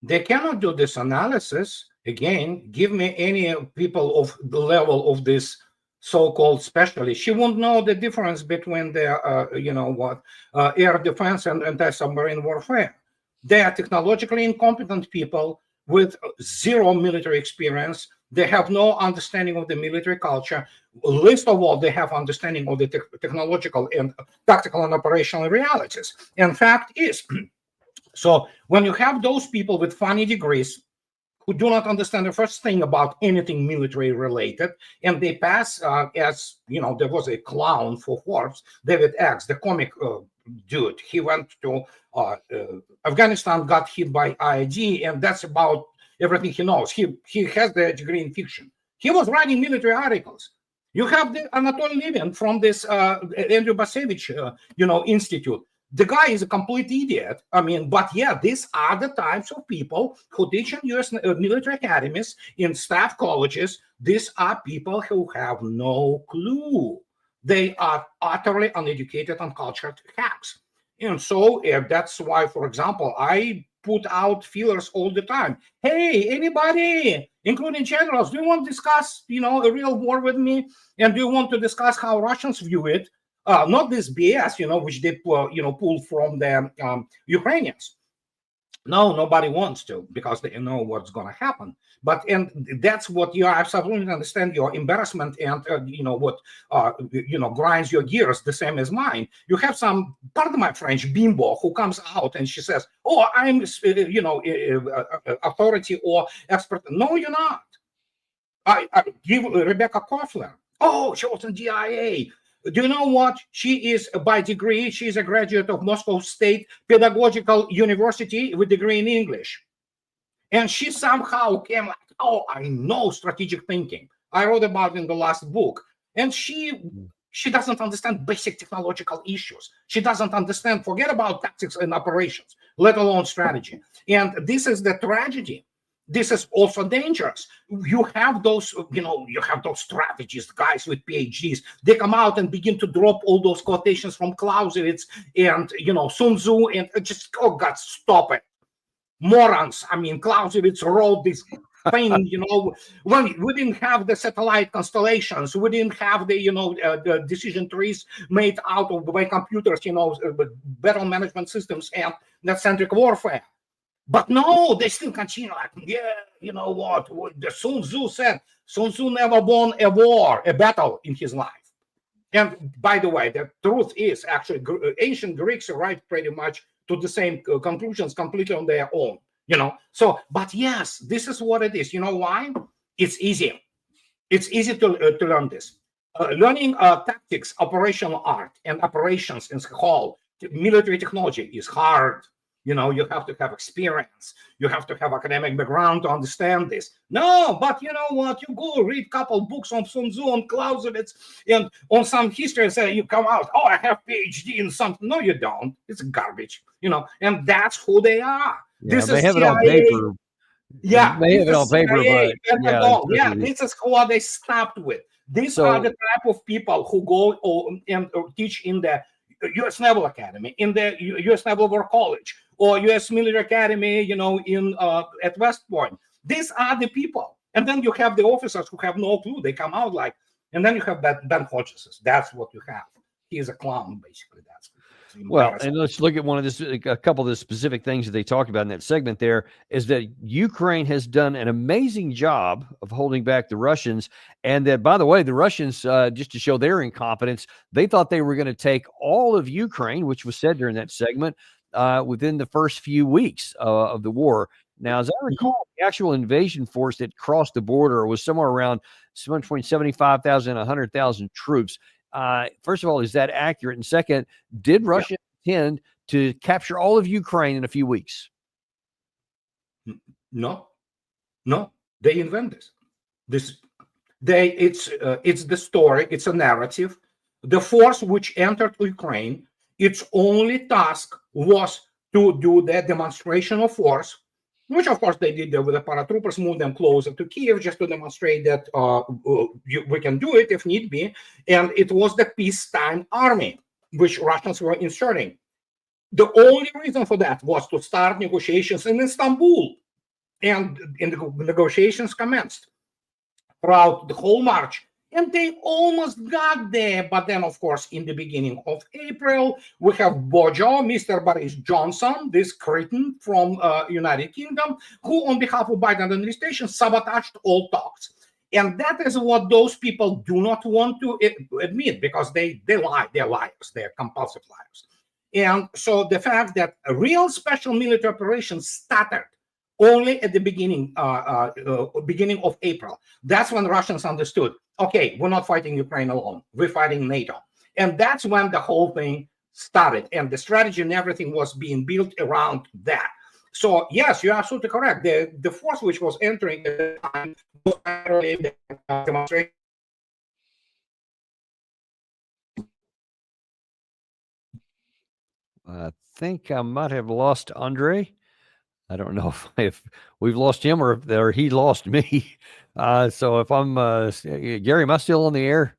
B: They cannot do this analysis. Again, give me any people of the level of this so-called specialist. She won't know the difference between the, air defense and anti-submarine warfare. They are technologically incompetent people with zero military experience. They have no understanding of the military culture. Least of all, they have understanding of the technological and tactical and operational realities. And fact is, so when you have those people with funny degrees who do not understand the first thing about anything military related, and they pass as, there was a clown for Forbes, David X, the comic dude. He went to Afghanistan, got hit by IED, and that's about everything he knows. He has the degree in fiction. He was writing military articles. You have the Anatoly Levin from this Andrew Basevich, institute. The guy is a complete idiot. But yeah, these are the types of people who teach in U.S. military academies, in staff colleges. These are people who have no clue. They are utterly uneducated, uncultured hacks. And so that's why, for example, I put out feelers all the time. Hey, anybody, including generals. Do you want to discuss, a real war with me? And do you want to discuss how Russians view it? Not this BS, which they, pulled from the Ukrainians. No, nobody wants to, because they know what's going to happen. And that's what you absolutely understand, your embarrassment and what grinds your gears the same as mine. You have some, pardon my French, bimbo who comes out and she says, "Oh, I'm authority or expert." No, you're not. I give Rebecca Koffler. Oh, she was in DIA. Do you know what? She is, by degree, she's a graduate of Moscow State Pedagogical University with degree in English. And she somehow came like, "Oh, I know strategic thinking. I wrote about it in the last book." And she doesn't understand basic technological issues. She doesn't understand, forget about tactics and operations, let alone strategy. And this is the tragedy. This is also dangerous. You have those, strategists, guys with PhDs. They come out and begin to drop all those quotations from Clausewitz and, Sun Tzu, and just, oh God, stop it. Morons. I mean, Clausewitz wrote this thing, when we didn't have the satellite constellations, we didn't have the decision trees made out of by computers, battle management systems and net-centric warfare. But no, they still continue like, you know what the Sun Tzu said. Sun Tzu never won a battle in his life. And by the way, the truth is actually ancient Greeks arrived pretty much to the same conclusions completely on their own, So, but yes, this is what it is. You know why? It's easy. It's easy to learn this. Learning tactics, operational art, and operations in whole military technology is hard. You have to have experience. You have to have academic background to understand this. No, but you know what? You go read a couple books on Sun Tzu, on Clausewitz, and on some history, and say you come out, "Oh, I have PhD in something." No, you don't. It's garbage, and that's who they are.
A: Yeah,
B: this
A: they
B: is
A: have it on
B: CIA.
A: paper.
B: Yeah,
A: They have it on paper,
B: CIA,
A: but
B: this is what they stopped with. These are the type of people who go and teach in the U.S. Naval Academy, in the U.S. Naval War College, or U.S. Military Academy, in at West Point. These are the people. And then you have the officers who have no clue. They come out like, and then you have Ben Hodges. That's what you have. He is a clown, basically. That's
A: well, and let's look at a couple of the specific things that they talked about in that segment. There is that Ukraine has done an amazing job of holding back the Russians, and that, by the way, the Russians, just to show their incompetence, they thought they were going to take all of Ukraine, which was said during that segment, within the first few weeks of the war. Now, as I recall, the actual invasion force that crossed the border was somewhere around between 75,000 and 100,000 troops. First of all, is that accurate? And second, did Russia intend to capture all of Ukraine in a few weeks?
B: No, they invent this. It's the story. It's a narrative. The force which entered Ukraine, its only task was to do the demonstration of force, which of course they did with the paratroopers, move them closer to Kiev just to demonstrate that we can do it if need be. And it was the peacetime army, which Russians were inserting. The only reason for that was to start negotiations in Istanbul. And the negotiations commenced throughout the whole March. And they almost got there. But then, of course, in the beginning of April, we have Bojo, Mr. Boris Johnson, this cretin from United Kingdom, who on behalf of Biden administration sabotaged all talks. And that is what those people do not want to admit, because they lie. They're liars. They're compulsive liars. And so the fact that a real special military operation started only at the beginning of April. That's when Russians understood, okay, we're not fighting Ukraine alone. We're fighting NATO. And that's when the whole thing started. And the strategy and everything was being built around that. So, yes, you're absolutely correct. The force which was entering at the time was the demonstration.
A: I think I might have lost Andrei. I don't know if we've lost him or he lost me. So if I'm Gary, am I still on the air?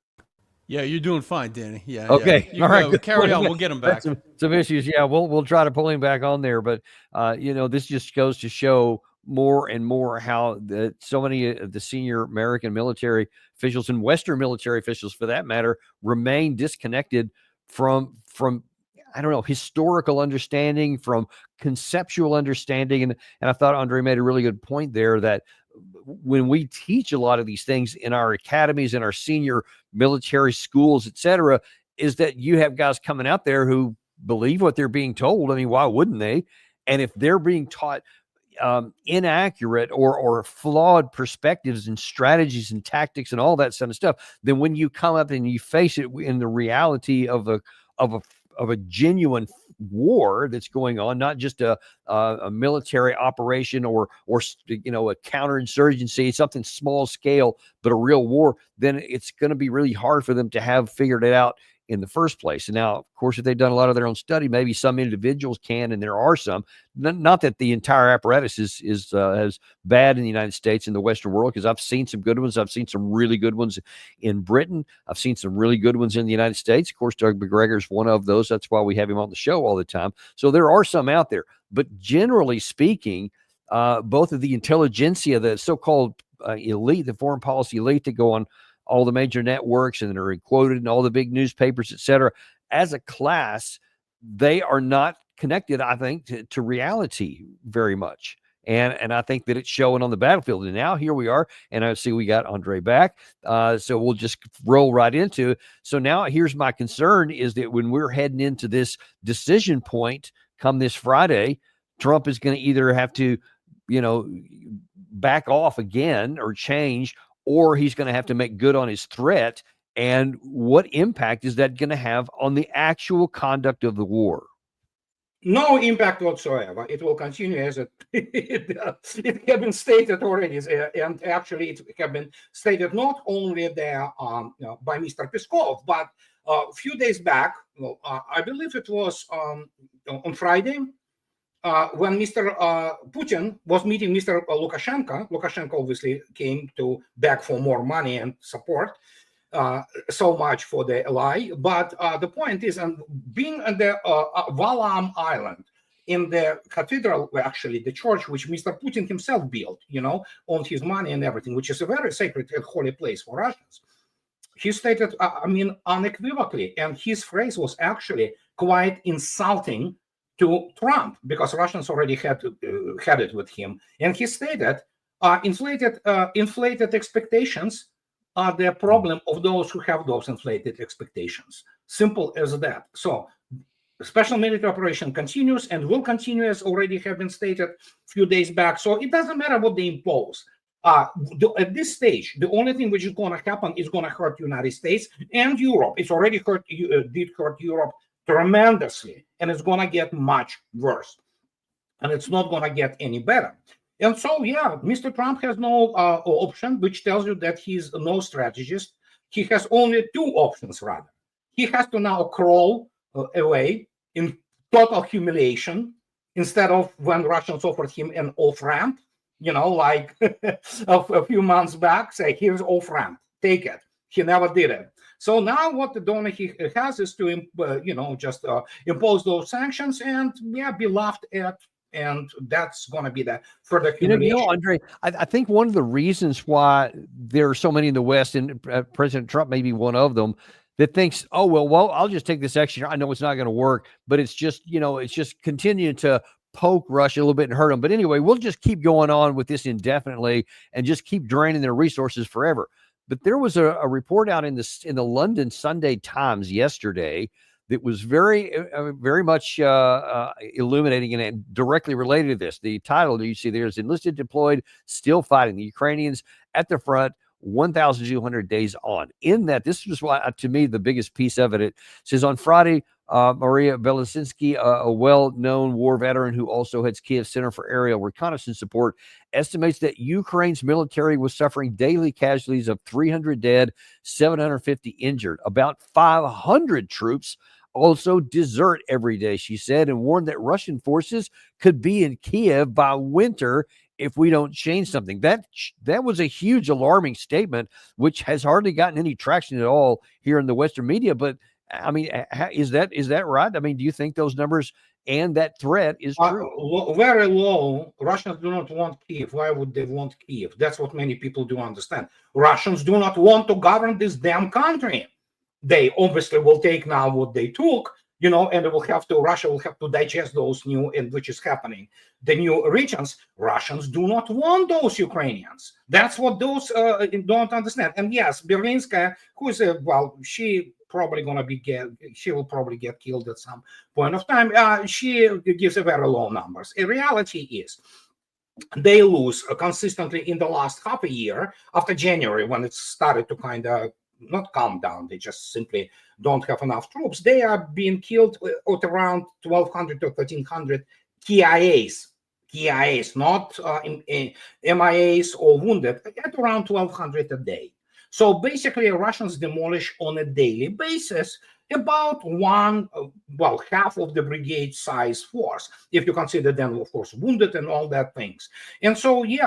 I: Yeah, you're doing fine, Danny. Yeah.
A: Okay.
I: Yeah.
A: All right.
I: Carry on. We'll get him back.
A: Some issues. Yeah, we'll try to pull him back on there. But this just goes to show more and more how so many of the senior American military officials and Western military officials, for that matter, remain disconnected from I don't know, historical understanding, from conceptual understanding. And I thought Andrei made a really good point there, that when we teach a lot of these things in our academies, in our senior military schools, et cetera, is that you have guys coming out there who believe what they're being told. I mean, why wouldn't they? And if they're being taught inaccurate or flawed perspectives and strategies and tactics and all that kind of stuff, then when you come up and you face it in the reality of a genuine war that's going on, not just a military operation or a counterinsurgency, something small scale, but a real war, then it's going to be really hard for them to have figured it out in the first place. And now, of course, if they've done a lot of their own study, maybe some individuals can, and there are some. Not that the entire apparatus is as bad in the United States and the Western world, because I've seen some good ones. I've seen some really good ones in Britain. I've seen some really good ones in the United States. Of course, Doug McGregor's one of those. That's why we have him on the show all the time. So there are some out there. But generally speaking, both of the intelligentsia, the so-called elite, the foreign policy elite that go on all the major networks and are quoted in all the big newspapers, et cetera, as a class, they are not connected, I think, to reality very much. And I think that it's showing on the battlefield. And now here we are, and I see we got Andrei back. So we'll just roll right into it. So now here's my concern, is that when we're heading into this decision point come this Friday, Trump is going to either have to, back off again or change, or he's going to have to make good on his threat. And what impact is that going to have on the actual conduct of the war?
B: No impact whatsoever. It will continue as it has been stated already, and actually it has been stated not only there by Mr. Peskov, but a few days back, I believe it was on Friday, when Mr. Putin was meeting Mr. Lukashenko. Lukashenko obviously came to beg for more money and support, so much for the ally. But the point is, and being on the Valam Island, in the cathedral, actually the church, which Mr. Putin himself built, on his money and everything, which is a very sacred and holy place for Russians. He stated, unequivocally, and his phrase was actually quite insulting to Trump, because Russians already had it with him. And he stated, inflated expectations are the problem of those who have those inflated expectations. Simple as that. So special military operation continues and will continue, as already have been stated a few days back. So it doesn't matter what they impose. At this stage, the only thing which is going to happen is going to hurt the United States and Europe. It's already did hurt Europe tremendously, and it's going to get much worse, and it's not going to get any better. And so, yeah, Mr. Trump has no option, which tells you that he's no strategist. He has only two options, rather. He has to now crawl away in total humiliation, instead of when Russians offered him an off-ramp, like a few months back, say, here's off-ramp, take it. He never did it. So now what the donor he has is to, just impose those sanctions and, be laughed at. And that's going to be the further humiliation.
A: Andrei, I think one of the reasons why there are so many in the West, and President Trump may be one of them, that thinks, oh, well, I'll just take this action. I know it's not going to work, but it's just, it's just continuing to poke Russia a little bit and hurt them. But anyway, we'll just keep going on with this indefinitely and just keep draining their resources forever. But there was a report out in the London Sunday Times yesterday that was very much illuminating and directly related to this. The title that you see there is "Enlisted, Deployed, Still Fighting: The Ukrainians at the Front, 1,200 Days On." In that, this was why, to me, the biggest piece of it says on Friday, Maria Belosinsky, a well-known war veteran who also heads Kiev Center for Aerial Reconnaissance Support, estimates that Ukraine's military was suffering daily casualties of 300 dead, 750 injured. About 500 troops also desert every day, she said, and warned that Russian forces could be in Kiev by winter if we don't change something. That was a huge alarming statement, which has hardly gotten any traction at all here in the Western media. But I mean, is that right? I mean, do you think those numbers and that threat is true.
B: Very low. Russians do not want Kiev. Why would they want Kiev? That's what many people do understand. Russians do not want to govern this damn country. They obviously will take now what they took, and Russia will have to digest those new, and which is happening, the new regions. Russians do not want those Ukrainians. That's what those don't understand. And yes, Berlinskaya, who is she will probably get killed at some point of time. She gives a very low numbers. In reality is, they lose consistently in the last half a year after January, when it started to kind of not calm down. They just simply don't have enough troops. They are being killed at around 1,200 to 1,300 KIAs, not MIAs or wounded, at around 1,200 a day. So basically, Russians demolish on a daily basis about half of the brigade size force, if you consider them, of course, wounded and all that things. And so, they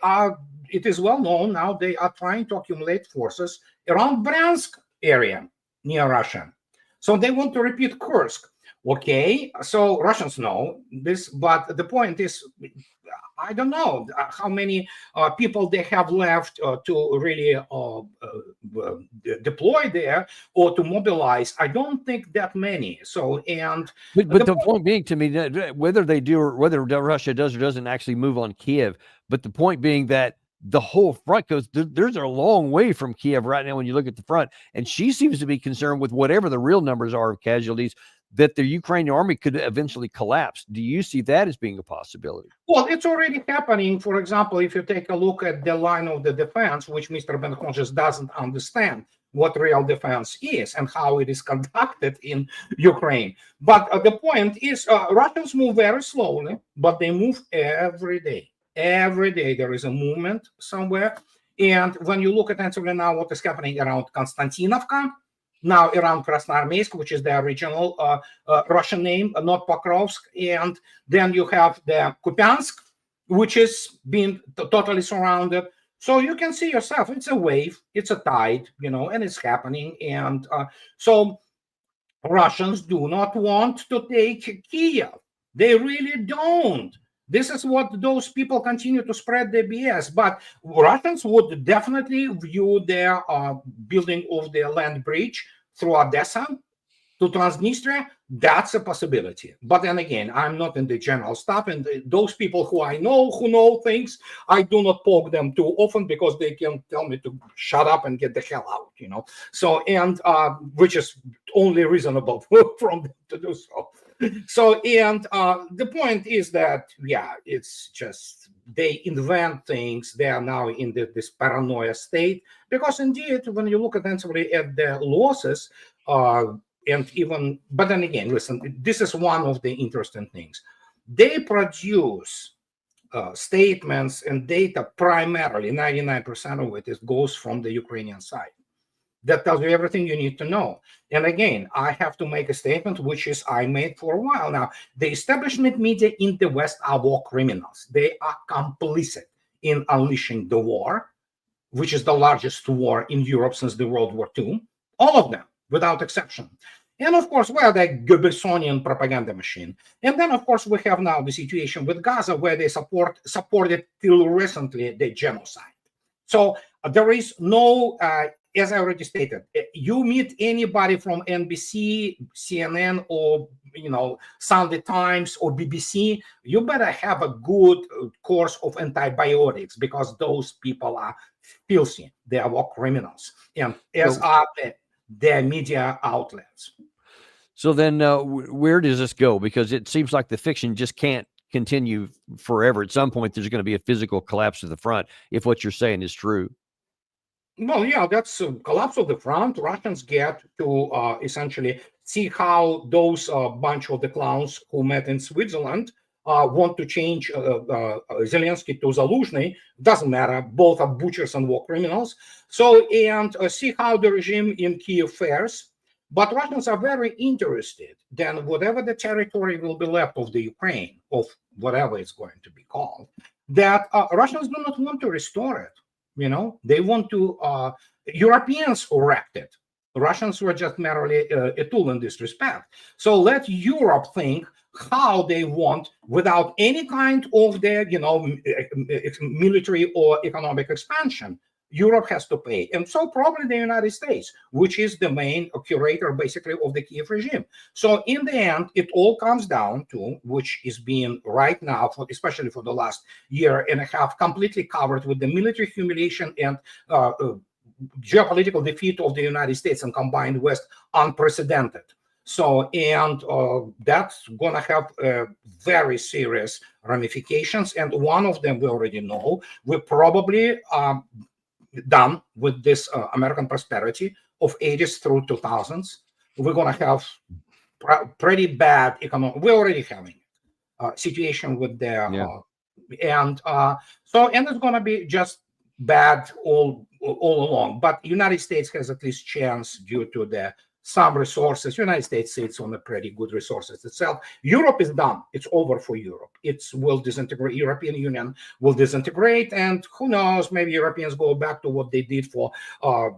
B: are, it is well known now, they are trying to accumulate forces around Bryansk area near Russia. So they want to repeat Kursk. Okay, so Russians know this, but the point is, I don't know how many people they have left to really deploy there or to mobilize. I don't think that many. So,
A: but the point being, to me, whether they do or whether Russia does or doesn't actually move on Kiev, but the point being that the whole front goes, there's a long way from Kiev right now when you look at the front, and she seems to be concerned with whatever the real numbers are of casualties, that the Ukrainian army could eventually collapse. Do you see that as being a possibility?
B: Well, it's already happening. For example, if you take a look at the line of the defense, which Mr. Ben just doesn't understand what real defense is and how it is conducted in Ukraine. But the point is, Russians move very slowly, but they move every day. Every day there is a movement somewhere. And when you look at now what is happening around Konstantinovka, now around Krasnoarmeysk, which is the original Russian name, not Pokrovsk, and then you have the Kupiansk, which is being totally surrounded. So you can see yourself, it's a wave, it's a tide, and it's happening. And so Russians do not want to take Kiev. They really don't. This is what those people continue to spread the BS. But Russians would definitely view their building of the land bridge through Odessa to Transnistria. That's a possibility. But then again, I'm not in the general staff, and those people who I know, who know things, I do not poke them too often because they can tell me to shut up and get the hell out, So, and which is only reasonable from them to do so. So, and the point is that, it's just they invent things. They are now in this paranoia state because indeed, when you look attentively at the losses, but then again, listen, this is one of the interesting things. They produce statements and data primarily, 99% of it goes from the Ukrainian side. That tells you everything you need to know. And again, I have to make a statement, which is I made for a while now. The establishment media in the West are war criminals. They are complicit in unleashing the war, which is the largest war in Europe since the World War II. All of them, without exception. And of course, we're the Goebbelsonian propaganda machine. And then, of course, we have now the situation with Gaza, where they supported till recently the genocide. So there is no... as I already stated, you meet anybody from NBC, CNN, or Sunday Times or BBC, you better have a good course of antibiotics because those people are filthy. They are war criminals, and as are their media outlets.
A: So then, where does this go? Because it seems like the fiction just can't continue forever. At some point, there's going to be a physical collapse of the front if what you're saying is true.
B: Well, that's a collapse of the front. Russians get to essentially see how those bunch of the clowns who met in Switzerland want to change Zelensky to Zaluzhny. Doesn't matter. Both are butchers and war criminals. So, and see how the regime in Kiev fares. But Russians are very interested. Then whatever the territory will be left of the Ukraine, of whatever it's going to be called, that Russians do not want to restore it. They want to, Europeans wrecked it. Russians were just merely a tool in this respect. So let Europe think how they want, without any kind of their, military or economic expansion. Europe has to pay. And so probably the United States, which is the main curator basically of the Kiev regime. So in the end, it all comes down to, which is being right now, especially for the last year and a half, completely covered with the military humiliation and geopolitical defeat of the United States and combined West, unprecedented. So, and that's going to have very serious ramifications. And one of them we already know. We're probably done with this American prosperity of 80s through 2000s. We're going to have pretty bad economic. We're already having a situation with the and it's going to be just bad all along. But United States has at least chance due to some resources. United States sits on a pretty good resources itself. Europe is done. It's over for Europe. It will disintegrate. European Union will disintegrate, and who knows, maybe Europeans go back to what they did for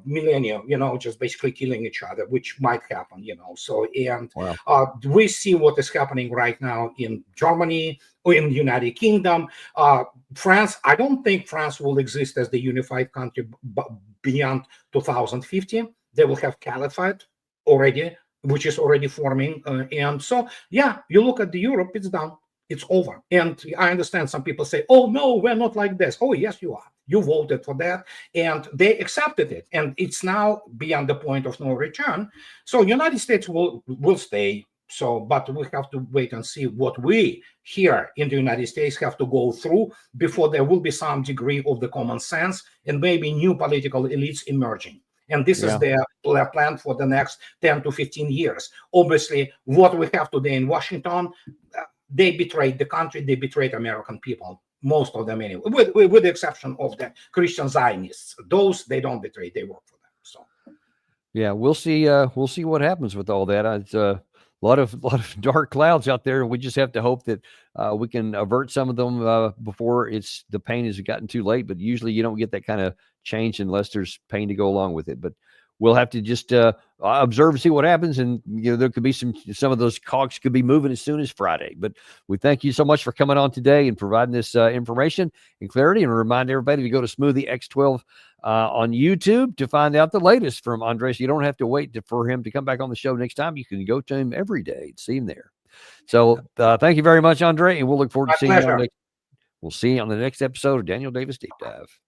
B: millennia, just basically killing each other, which might happen, So, and we see what is happening right now in Germany or in the United Kingdom. France, I don't think France will exist as the unified country beyond 2050. They will have caliphate already, which is already forming. And so, you look at the Europe, it's done. It's over. And I understand some people say, oh, no, we're not like this. Oh, yes, you are. You voted for that. And they accepted it. And it's now beyond the point of no return. So United States will stay. So, but we have to wait and see what we here in the United States have to go through before there will be some degree of the common sense and maybe new political elites emerging. And this is their plan for the next 10 to 15 years. Obviously, what we have today in Washington, they betrayed the country, they betrayed American people, most of them anyway, with the exception of the Christian Zionists. Those, they don't betray, they work for them. So,
A: yeah, we'll see what happens with all that. It's a lot of dark clouds out there, and we just have to hope that we can avert some of them before the pain has gotten too late. But usually you don't get that kind of change unless there's pain to go along with it. But we'll have to just observe and see what happens. And there could be some of those cogs could be moving as soon as Friday. But we thank you so much for coming on today and providing this information and clarity. And remind everybody to go to Smoothie X12 on YouTube to find out the latest from Andrei. So you don't have to wait for him to come back on the show next time. You can go to him every day and see him there. So thank you very much, Andrei, and we'll look forward to seeing you. We'll see you on the next episode of Daniel Davis Deep Dive.